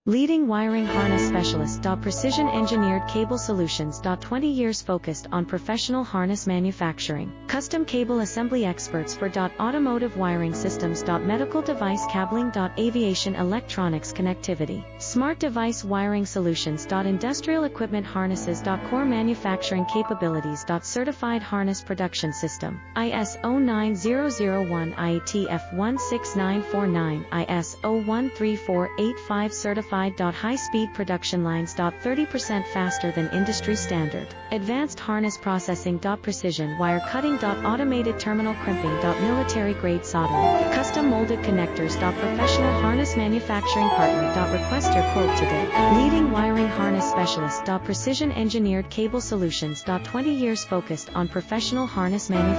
Leading wiring harness specialist. Precision engineered cable solutions. 20 years focused on professional harness manufacturing. Custom cable assembly experts for automotive wiring systems. Medical device cabling. Aviation electronics connectivity. Smart device wiring solutions. Industrial equipment harnesses. Core manufacturing capabilities. Certified harness production system. ISO 9001 IATF 16949 ISO 13485 certified. High-speed production lines. 30% faster than industry standard. Advanced harness processing. Precision wire cutting. Automated terminal crimping. Military grade soldering. Custom molded connectors. Professional harness manufacturing partner. Request your quote today. Leading wiring harness specialist. Precision engineered cable solutions. 20 years focused on professional harness manufacturing.